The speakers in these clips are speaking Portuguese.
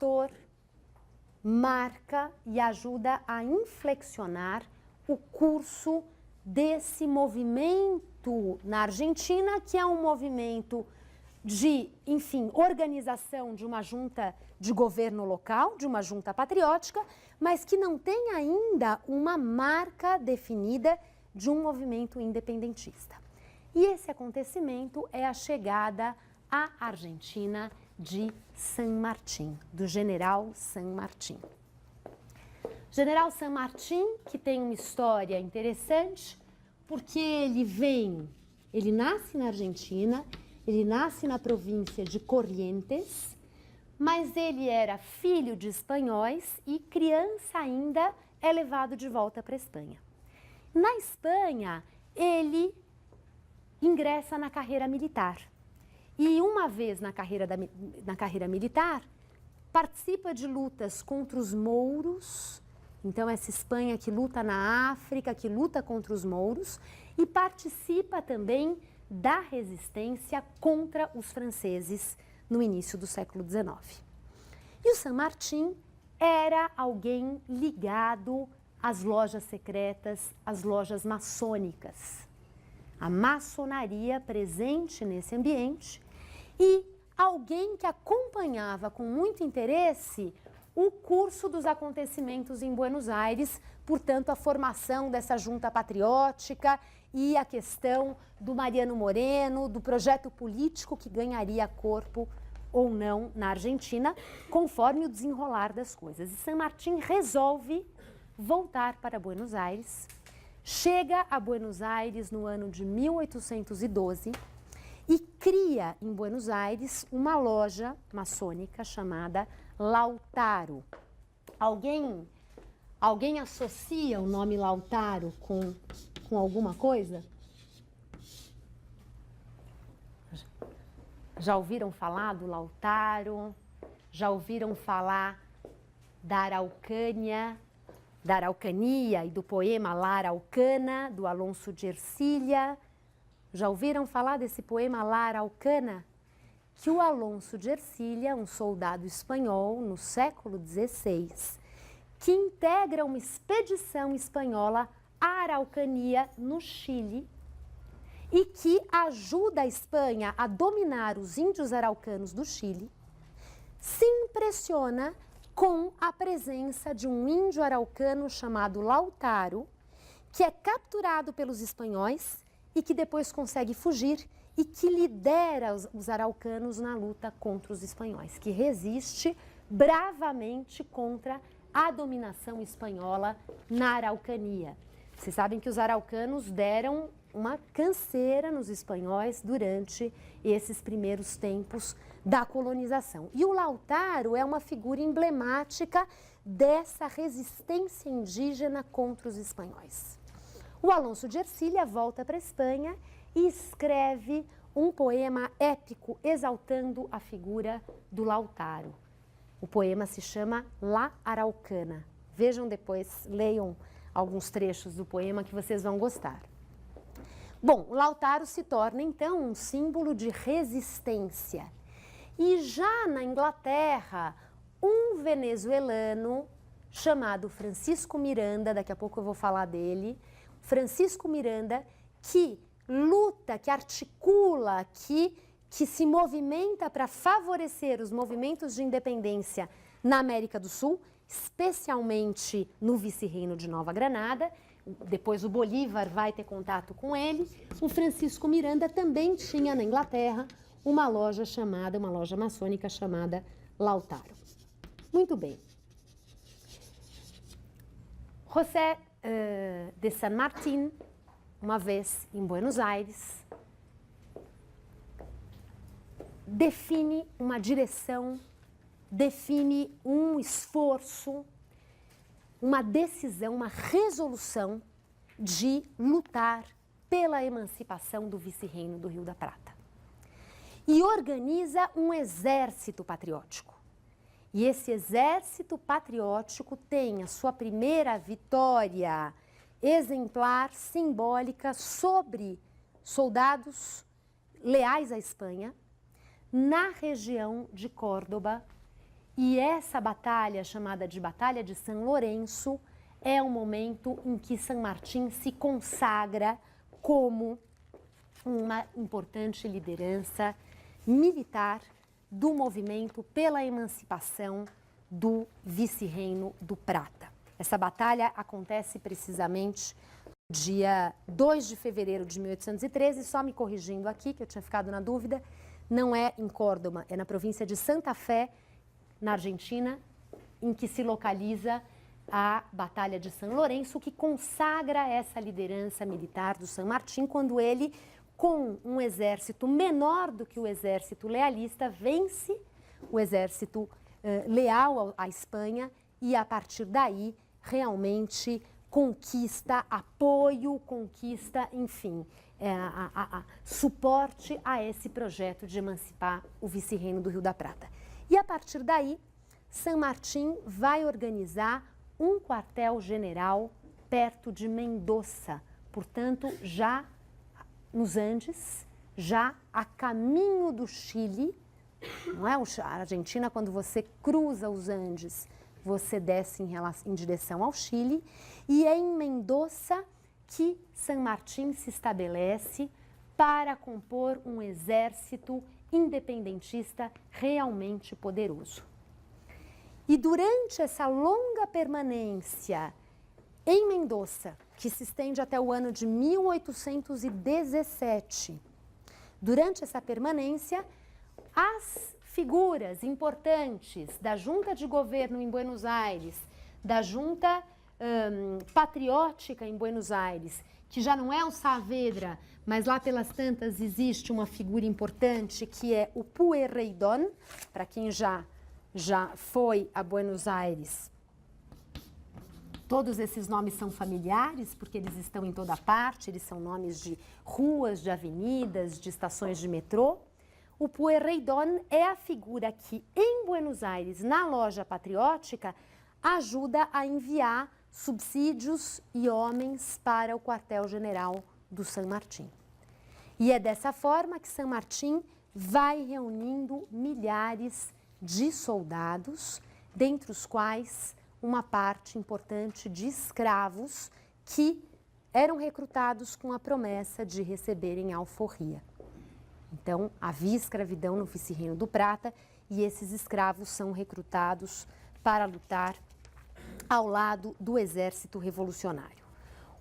fator marca e ajuda a inflexionar o curso desse movimento na Argentina, que é um movimento de, enfim, organização de uma junta de governo local, de uma junta patriótica, mas que não tem ainda uma marca definida de um movimento independentista. E esse acontecimento é a chegada à Argentina de San Martín, do general San Martín. General San Martín, que tem uma história interessante, porque ele nasce na Argentina, ele nasce na província de Corrientes, mas ele era filho de espanhóis e criança ainda é levado de volta para a Espanha. Na Espanha, ele ingressa na carreira militar. E uma vez na carreira militar, participa de lutas contra os mouros. Então, essa Espanha que luta na África, que luta contra os mouros, e participa também da resistência contra os franceses no início do século XIX. E o San Martín era alguém ligado às lojas secretas, às lojas maçônicas. A maçonaria presente nesse ambiente e alguém que acompanhava com muito interesse o curso dos acontecimentos em Buenos Aires, portanto, a formação dessa junta patriótica e a questão do Mariano Moreno, do projeto político que ganharia corpo ou não na Argentina, conforme o desenrolar das coisas. E San Martín resolve voltar para Buenos Aires, chega a Buenos Aires no ano de 1812 e cria em Buenos Aires uma loja maçônica chamada Lautaro. Alguém associa o nome Lautaro com alguma coisa? Já ouviram falar do Lautaro? Já ouviram falar da Araucânia, da Araucania e do poema La Araucana, do Alonso de Ercilha? Já ouviram falar desse poema La Araucana? Que o Alonso de Ercilha, um soldado espanhol no século XVI, que integra uma expedição espanhola à Araucania, no Chile, e que ajuda a Espanha a dominar os índios araucanos do Chile, se impressiona com a presença de um índio araucano chamado Lautaro, que é capturado pelos espanhóis e que depois consegue fugir e que lidera os araucanos na luta contra os espanhóis, que resiste bravamente contra a dominação espanhola na Araucania. Vocês sabem que os araucanos deram uma canseira nos espanhóis durante esses primeiros tempos da colonização. E o Lautaro é uma figura emblemática dessa resistência indígena contra os espanhóis. O Alonso de Ercilha volta para a Espanha e escreve um poema épico exaltando a figura do Lautaro. O poema se chama La Araucana. Vejam depois, leiam alguns trechos do poema que vocês vão gostar. Bom, o Lautaro se torna então um símbolo de resistência. E já na Inglaterra, um venezuelano chamado Francisco Miranda, daqui a pouco eu vou falar dele, Francisco Miranda, que luta, que articula, que se movimenta para favorecer os movimentos de independência na América do Sul, especialmente no vice-reino de Nova Granada. Depois o Bolívar vai ter contato com ele. O Francisco Miranda também tinha na Inglaterra uma loja maçônica chamada Lautaro. Muito bem. José de San Martín, uma vez em Buenos Aires, define uma direção, define um esforço, uma decisão, uma resolução de lutar pela emancipação do vice-reino do Rio da Prata. E organiza um exército patriótico. E esse exército patriótico tem a sua primeira vitória exemplar, simbólica, sobre soldados leais à Espanha, na região de Córdoba, E essa batalha, chamada de Batalha de San Lourenço, é o momento em que San Martín se consagra como uma importante liderança militar do movimento pela emancipação do vice-reino do Prata. Essa batalha acontece precisamente no dia 2 de fevereiro de 1813, só me corrigindo aqui, que eu tinha ficado na dúvida, não é em Córdoba, é na província de Santa Fé, na Argentina, em que se localiza a Batalha de San Lourenço, que consagra essa liderança militar do San Martín, quando ele, com um exército menor do que o exército lealista, vence o exército leal à Espanha e, a partir daí, realmente conquista apoio, conquista, enfim, suporte a esse projeto de emancipar o vice-reino do Rio da Prata. E, a partir daí, San Martín vai organizar um quartel-general perto de Mendoza, portanto, já nos Andes, já a caminho do Chile, não é? A Argentina, quando você cruza os Andes, você desce em direção ao Chile, e é em Mendoza que San Martín se estabelece para compor um exército independentista realmente poderoso. E durante essa longa permanência em Mendoza, que se estende até o ano de 1817, durante essa permanência, as figuras importantes da junta de governo em Buenos Aires, da junta patriótica em Buenos Aires, que já não é o Saavedra, mas lá pelas tantas existe uma figura importante que é o Pueyrredón, para quem já foi a Buenos Aires. Todos esses nomes são familiares, porque eles estão em toda parte, eles são nomes de ruas, de avenidas, de estações de metrô. O Pueyrredón é a figura que, em Buenos Aires, na loja patriótica, ajuda a enviar subsídios e homens para o quartel-general do San Martín. E é dessa forma que San Martín vai reunindo milhares de soldados, dentre os quais uma parte importante de escravos que eram recrutados com a promessa de receberem alforria. Então, havia escravidão no vice-reino do Prata e esses escravos são recrutados para lutar ao lado do exército revolucionário.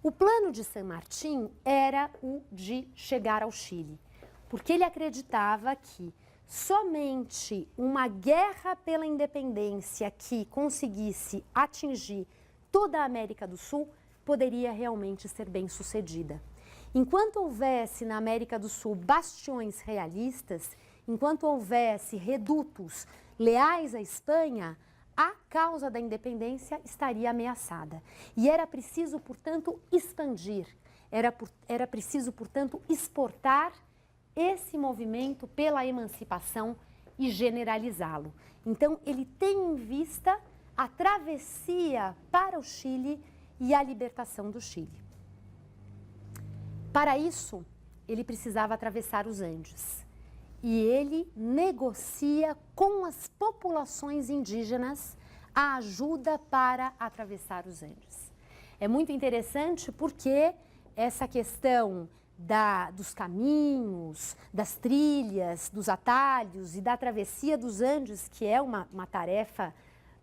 O plano de San Martín era o de chegar ao Chile, porque ele acreditava que somente uma guerra pela independência que conseguisse atingir toda a América do Sul poderia realmente ser bem sucedida. Enquanto houvesse na América do Sul bastiões realistas, enquanto houvesse redutos leais à Espanha, a causa da independência estaria ameaçada. E era preciso, portanto, expandir, era preciso, portanto, exportar esse movimento pela emancipação e generalizá-lo. Então, ele tem em vista a travessia para o Chile e a libertação do Chile. Para isso, ele precisava atravessar os Andes. E ele negocia com as populações indígenas a ajuda para atravessar os Andes. É muito interessante porque essa questão dos caminhos, das trilhas, dos atalhos e da travessia dos Andes, que é uma tarefa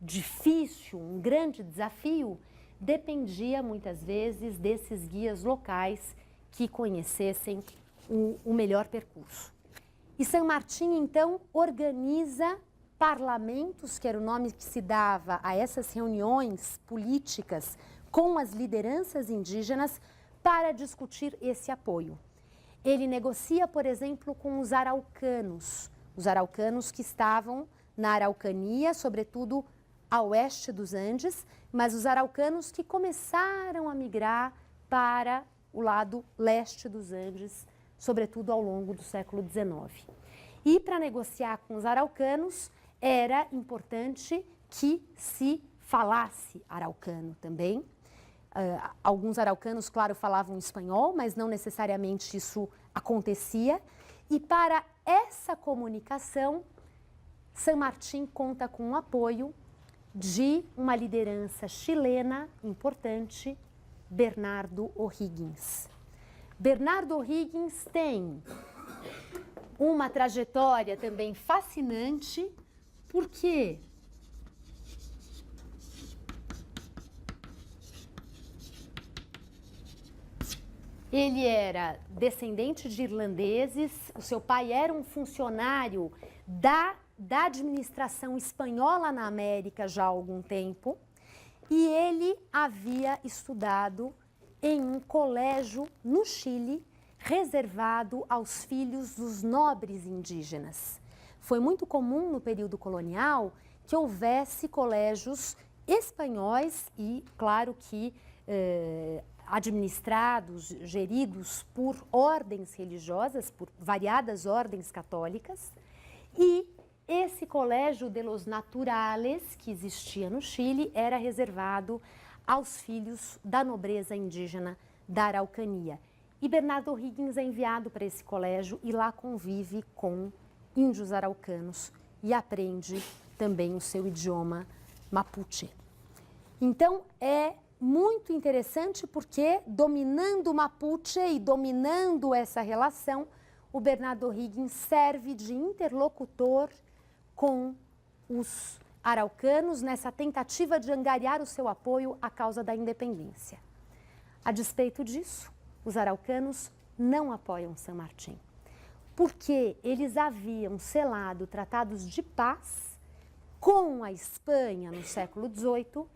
difícil, um grande desafio, dependia muitas vezes desses guias locais que conhecessem o melhor percurso. E San Martín, então, organiza parlamentos, que era o nome que se dava a essas reuniões políticas com as lideranças indígenas, para discutir esse apoio. Ele negocia, por exemplo, com os araucanos que estavam na Araucania, sobretudo a oeste dos Andes, mas os araucanos que começaram a migrar para o lado leste dos Andes, sobretudo ao longo do século XIX. E para negociar com os araucanos, era importante que se falasse araucano também. Alguns araucanos, claro, falavam espanhol, mas não necessariamente isso acontecia. E para essa comunicação, San Martín conta com o apoio de uma liderança chilena importante, Bernardo O'Higgins. Bernardo O'Higgins tem uma trajetória também fascinante, porque ele era descendente de irlandeses, o seu pai era um funcionário da administração espanhola na América já há algum tempo, e ele havia estudado em um colégio no Chile, reservado aos filhos dos nobres indígenas. Foi muito comum no período colonial que houvesse colégios espanhóis e, claro que, administrados, geridos por ordens religiosas, por variadas ordens católicas, e esse Colégio de los Naturales, que existia no Chile, era reservado aos filhos da nobreza indígena da Araucania. E Bernardo O'Higgins é enviado para esse colégio e lá convive com índios araucanos e aprende também o seu idioma mapuche. Então, é muito interessante porque, dominando o mapuche e dominando essa relação, o Bernardo O'Higgins serve de interlocutor com os araucanos nessa tentativa de angariar o seu apoio à causa da independência. A despeito disso, os araucanos não apoiam San Martín, porque eles haviam selado tratados de paz com a Espanha no século XVIII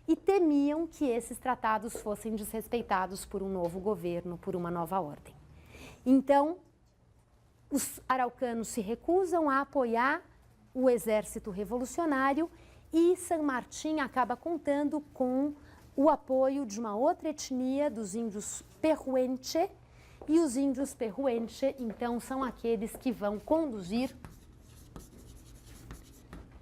e temiam que esses tratados fossem desrespeitados por um novo governo, por uma nova ordem. Então, os araucanos se recusam a apoiar o exército revolucionário e San Martín acaba contando com o apoio de uma outra etnia, dos índios Pehuenche, e os índios Pehuenche, então, são aqueles que vão conduzir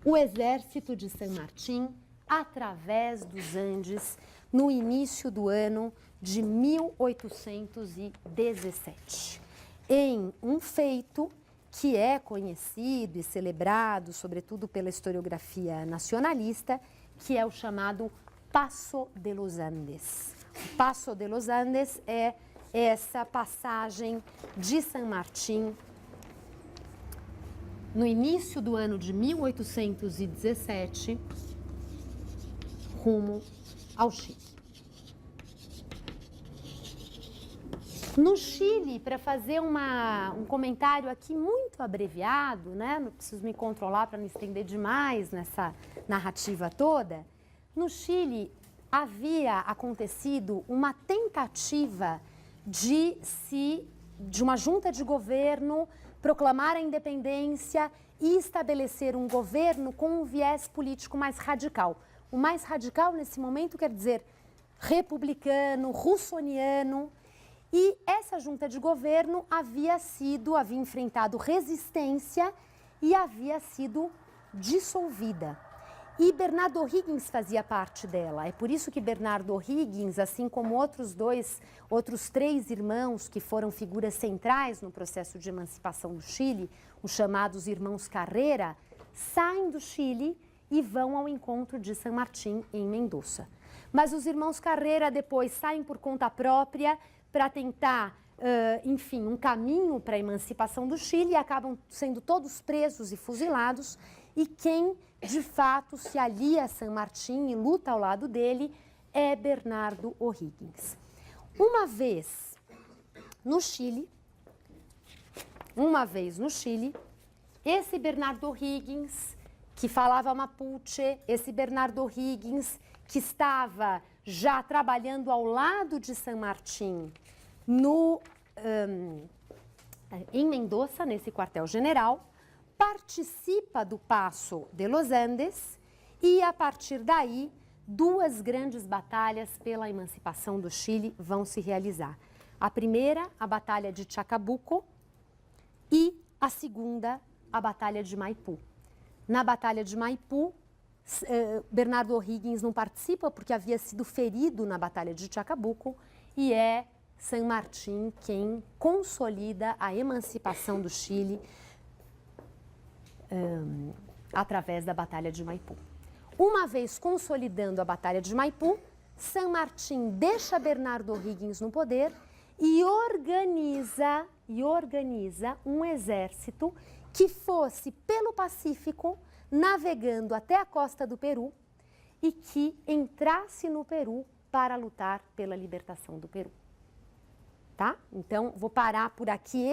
o exército de San Martín através dos Andes no início do ano de 1817, em um feito que é conhecido e celebrado, sobretudo pela historiografia nacionalista, que é o chamado Paso de los Andes. O Paso de los Andes é essa passagem de San Martín no início do ano de 1817, rumo ao Chile. No Chile, para fazer um comentário aqui muito abreviado, né? Não preciso me controlar para não estender demais nessa narrativa toda, no Chile havia acontecido uma tentativa de uma junta de governo proclamar a independência e estabelecer um governo com um viés político mais radical. O mais radical nesse momento quer dizer republicano, russoniano. E essa junta de governo havia enfrentado resistência e havia sido dissolvida. E Bernardo O'Higgins fazia parte dela. É por isso que Bernardo O'Higgins, assim como outros três irmãos que foram figuras centrais no processo de emancipação do Chile, os chamados irmãos Carrera, saem do Chile e vão ao encontro de San Martín em Mendoza. Mas os irmãos Carrera depois saem por conta própria para tentar, enfim, um caminho para a emancipação do Chile e acabam sendo todos presos e fuzilados. E quem, de fato, se alia a San Martín e luta ao lado dele é Bernardo O'Higgins. Uma vez no Chile, esse Bernardo O'Higgins, que falava mapuche, esse Bernardo O'Higgins, que estava já trabalhando ao lado de San Martín em Mendoza, nesse quartel-general, participa do Paso de los Andes e, a partir daí, duas grandes batalhas pela emancipação do Chile vão se realizar. A primeira, a Batalha de Chacabuco, e a segunda, a Batalha de Maipú. Na Batalha de Maipú, Bernardo O'Higgins não participa porque havia sido ferido na Batalha de Chacabuco e é San Martín quem consolida a emancipação do Chile através da Batalha de Maipú. Uma vez consolidando a Batalha de Maipú, San Martín deixa Bernardo O'Higgins no poder e organiza um exército que fosse pelo Pacífico, navegando até a costa do Peru e que entrasse no Peru para lutar pela libertação do Peru. Tá? Então, vou parar por aqui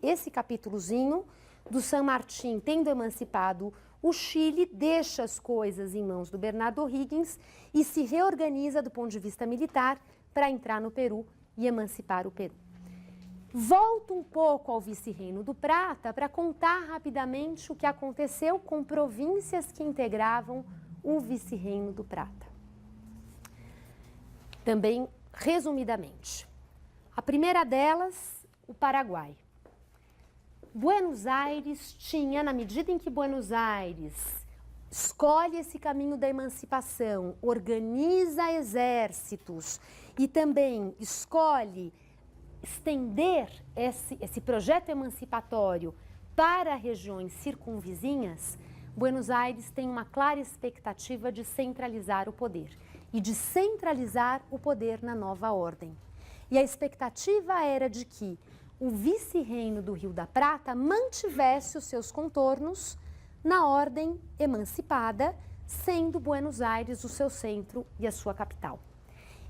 esse capítulozinho do San Martín tendo emancipado o Chile, deixa as coisas em mãos do Bernardo O'Higgins e se reorganiza do ponto de vista militar para entrar no Peru e emancipar o Peru. Volto um pouco ao Vice-Reino do Prata para contar rapidamente o que aconteceu com províncias que integravam o Vice-Reino do Prata. Também, resumidamente, a primeira delas, o Paraguai. Buenos Aires tinha, na medida em que Buenos Aires escolhe esse caminho da emancipação, organiza exércitos e também escolhe estender esse projeto emancipatório para regiões circunvizinhas, Buenos Aires tem uma clara expectativa de centralizar o poder e de centralizar o poder na nova ordem. E a expectativa era de que o vice-reino do Rio da Prata mantivesse os seus contornos na ordem emancipada, sendo Buenos Aires o seu centro e a sua capital.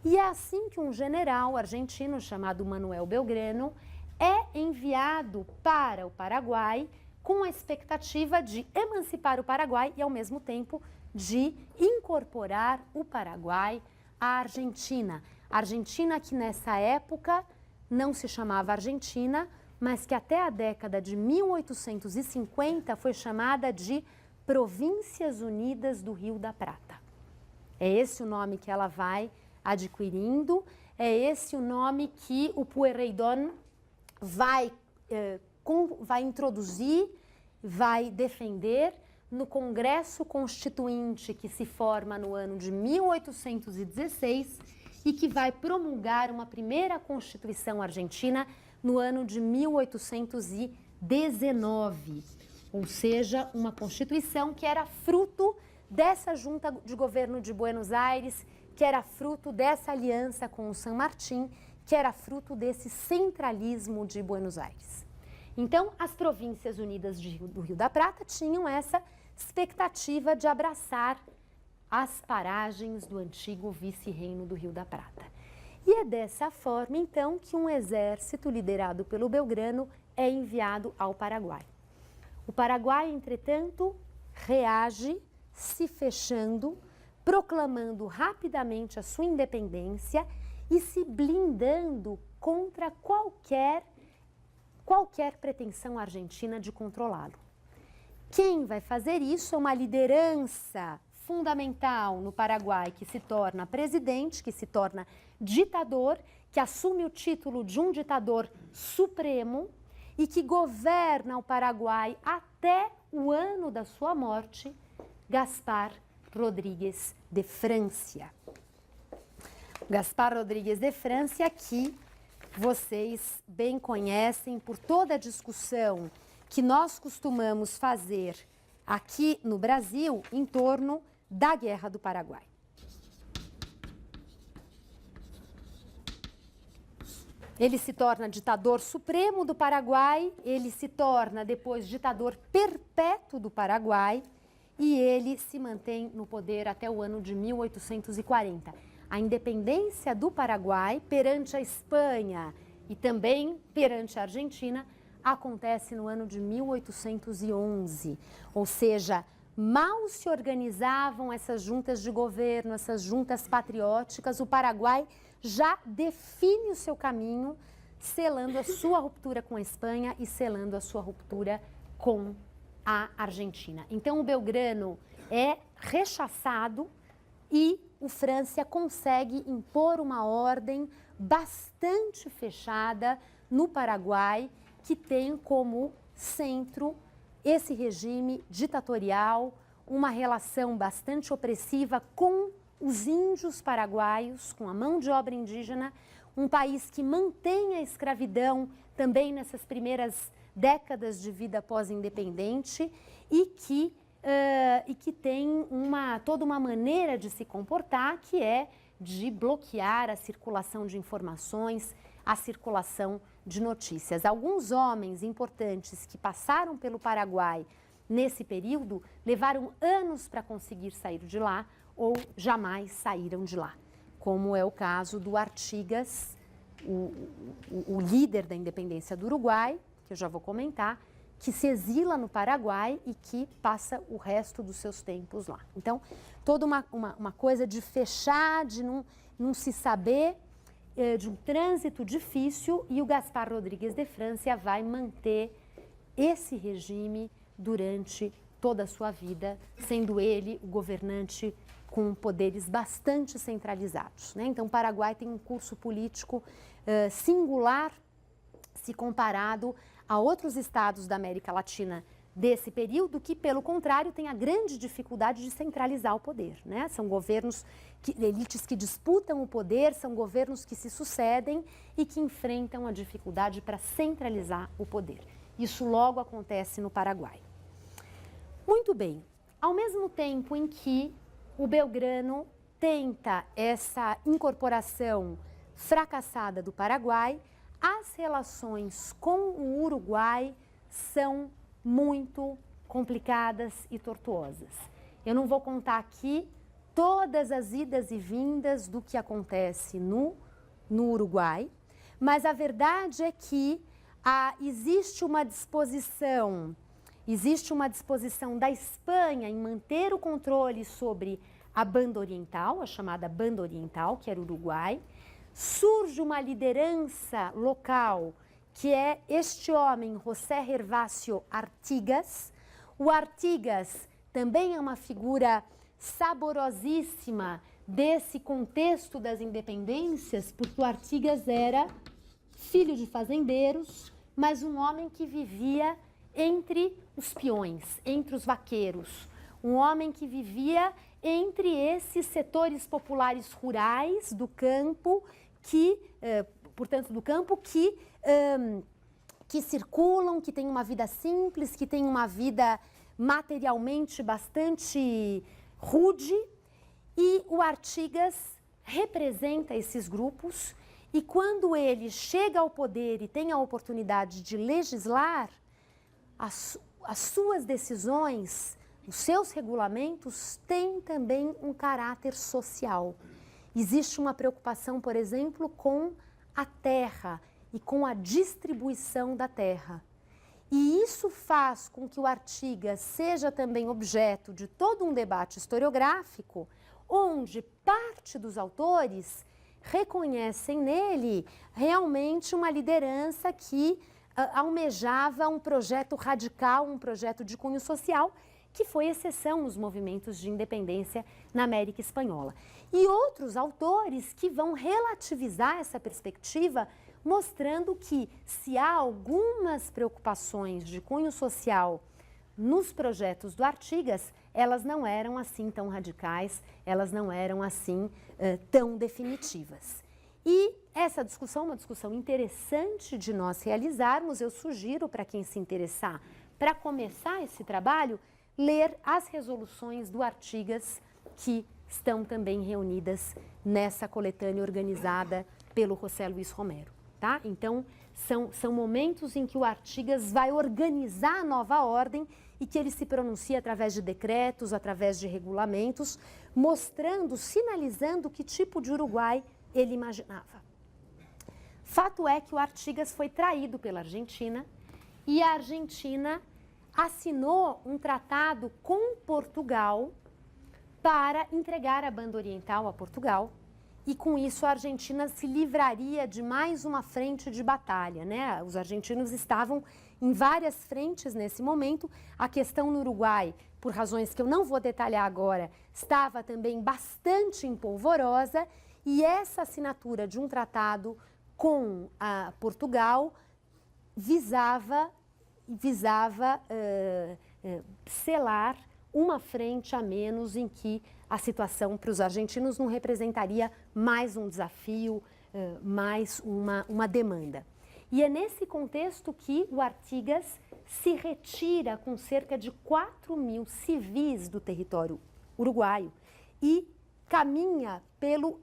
E é assim que um general argentino chamado Manuel Belgrano é enviado para o Paraguai com a expectativa de emancipar o Paraguai e, ao mesmo tempo, de incorporar o Paraguai à Argentina. A Argentina que nessa época não se chamava Argentina, mas que até a década de 1850 foi chamada de Províncias Unidas do Rio da Prata. É esse o nome que ela vai adquirindo, é esse o nome que o Pueyrredón vai introduzir, vai defender no Congresso Constituinte que se forma no ano de 1816 e que vai promulgar uma primeira Constituição argentina no ano de 1819, ou seja, uma Constituição que era fruto dessa junta de governo de Buenos Aires, que era fruto dessa aliança com o San Martín, que era fruto desse centralismo de Buenos Aires. Então, as Províncias Unidas do Rio da Prata tinham essa expectativa de abraçar as paragens do antigo vice-reino do Rio da Prata. E é dessa forma, então, que um exército liderado pelo Belgrano é enviado ao Paraguai. O Paraguai, entretanto, reage se fechando, proclamando rapidamente a sua independência e se blindando contra qualquer pretensão argentina de controlá-lo. Quem vai fazer isso é uma liderança fundamental no Paraguai que se torna presidente, que se torna ditador, que assume o título de um ditador supremo e que governa o Paraguai até o ano da sua morte, Gaspar Rodríguez de Francia. Gaspar Rodríguez de Francia, que vocês bem conhecem por toda a discussão que nós costumamos fazer aqui no Brasil em torno da Guerra do Paraguai. Ele se torna ditador supremo do Paraguai, ele se torna depois ditador perpétuo do Paraguai e ele se mantém no poder até o ano de 1840. A independência do Paraguai perante a Espanha e também perante a Argentina acontece no ano de 1811, ou seja, mal se organizavam essas juntas de governo, essas juntas patrióticas, o Paraguai já define o seu caminho, selando a sua ruptura com a Espanha e selando a sua ruptura com a Argentina. Então o Belgrano é rechaçado e o Francia consegue impor uma ordem bastante fechada no Paraguai, que tem como centro esse regime ditatorial, uma relação bastante opressiva com os índios paraguaios, com a mão de obra indígena, um país que mantém a escravidão também nessas primeiras décadas de vida pós-independente e que e que tem toda uma maneira de se comportar que é de bloquear a circulação de informações, a circulação de notícias. Alguns homens importantes que passaram pelo Paraguai nesse período levaram anos para conseguir sair de lá ou jamais saíram de lá, como é o caso do Artigas, o líder da independência do Uruguai, que eu já vou comentar, que se exila no Paraguai e que passa o resto dos seus tempos lá. Então, toda uma coisa de fechar, de não se saber, de um trânsito difícil, e o Gaspar Rodrigues de Francia vai manter esse regime durante toda a sua vida, sendo ele o governante com poderes bastante centralizados, né? Então, o Paraguai tem um curso político singular se comparado a outros estados da América Latina desse período que, pelo contrário, têm a grande dificuldade de centralizar o poder, né? São governos, elites que disputam o poder, são governos que se sucedem e que enfrentam a dificuldade para centralizar o poder. Isso logo acontece no Paraguai. Muito bem, ao mesmo tempo em que o Belgrano tenta essa incorporação fracassada do Paraguai, as relações com o Uruguai são muito complicadas e tortuosas. Eu não vou contar aqui todas as idas e vindas do que acontece no Uruguai, mas a verdade é que existe uma disposição da Espanha em manter o controle sobre a banda oriental, a chamada banda oriental, que era o Uruguai. Surge uma liderança local, que é este homem, José Gervásio Artigas. O Artigas também é uma figura saborosíssima desse contexto das independências, porque o Artigas era filho de fazendeiros, mas um homem que vivia entre os peões, entre os vaqueiros, um homem que vivia entre esses setores populares rurais do campo, que circulam, que têm uma vida simples, que têm uma vida materialmente bastante rude, e o Artigas representa esses grupos, e quando ele chega ao poder e tem a oportunidade de legislar, as suas decisões, os seus regulamentos têm também um caráter social. Existe uma preocupação, por exemplo, com a terra e com a distribuição da terra. E isso faz com que o Artigas seja também objeto de todo um debate historiográfico, onde parte dos autores reconhecem nele realmente uma liderança que almejava um projeto radical, um projeto de cunho social, que foi exceção nos movimentos de independência na América Espanhola. E outros autores que vão relativizar essa perspectiva, mostrando que se há algumas preocupações de cunho social nos projetos do Artigas, elas não eram assim tão radicais, elas não eram assim tão definitivas. E essa discussão é uma discussão interessante de nós realizarmos. Eu sugiro para quem se interessar, para começar esse trabalho, ler as resoluções do Artigas, que estão também reunidas nessa coletânea organizada pelo José Luiz Romero, tá? Então, são momentos em que o Artigas vai organizar a nova ordem e que ele se pronuncia através de decretos, através de regulamentos, mostrando, sinalizando que tipo de Uruguai ele imaginava. Fato é que o Artigas foi traído pela Argentina e a Argentina assinou um tratado com Portugal para entregar a banda oriental a Portugal, e com isso a Argentina se livraria de mais uma frente de batalha, né? Os argentinos estavam em várias frentes nesse momento. A questão no Uruguai, por razões que eu não vou detalhar agora, estava também bastante empolvorosa, e essa assinatura de um tratado com Portugal visava selar uma frente a menos em que a situação para os argentinos não representaria mais um desafio, mais uma demanda. E é nesse contexto que o Artigas se retira com cerca de 4.000 civis do território uruguaio e caminha pelo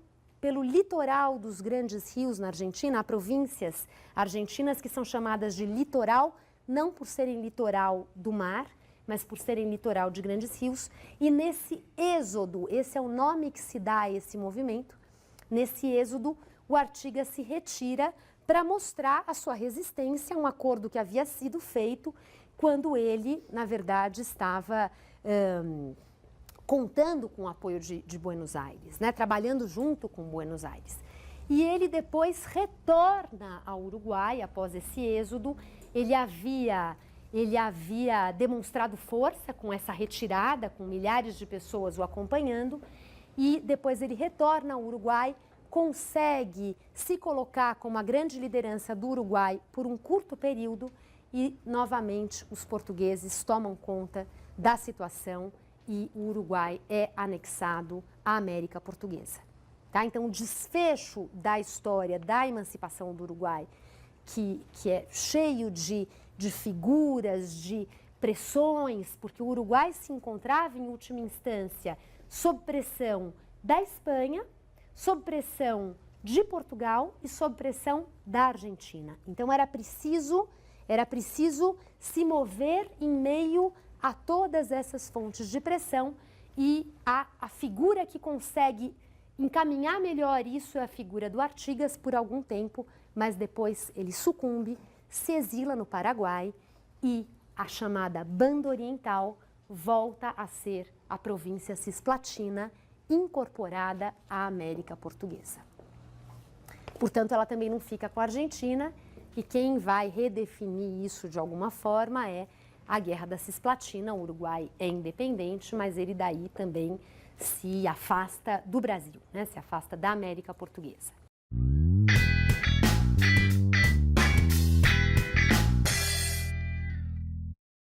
litoral dos grandes rios na Argentina. Há províncias argentinas que são chamadas de litoral, não por serem litoral do mar, mas por serem litoral de grandes rios. E nesse êxodo, esse é o nome que se dá a esse movimento, nesse êxodo o Artigas se retira para mostrar a sua resistência a um acordo que havia sido feito quando ele, na verdade, estava contando com o apoio de Buenos Aires, né, trabalhando junto com Buenos Aires. E ele depois retorna ao Uruguai após esse êxodo. Ele havia demonstrado força com essa retirada, com milhares de pessoas o acompanhando, e depois ele retorna ao Uruguai, consegue se colocar como a grande liderança do Uruguai por um curto período e, novamente, os portugueses tomam conta da situação e o Uruguai é anexado à América Portuguesa. Tá? Então, o desfecho da história da emancipação do Uruguai, que é cheio de figuras, de pressões, porque o Uruguai se encontrava, em última instância, sob pressão da Espanha, sob pressão de Portugal e sob pressão da Argentina. Então, era preciso se mover em meio a todas essas fontes de pressão, e a figura que consegue encaminhar melhor isso é a figura do Artigas por algum tempo, mas depois ele sucumbe, se exila no Paraguai e a chamada Banda Oriental volta a ser a província cisplatina incorporada à América Portuguesa. Portanto, ela também não fica com a Argentina, e quem vai redefinir isso de alguma forma é a Guerra da Cisplatina. O Uruguai é independente, mas ele daí também se afasta do Brasil, né? Se afasta da América Portuguesa.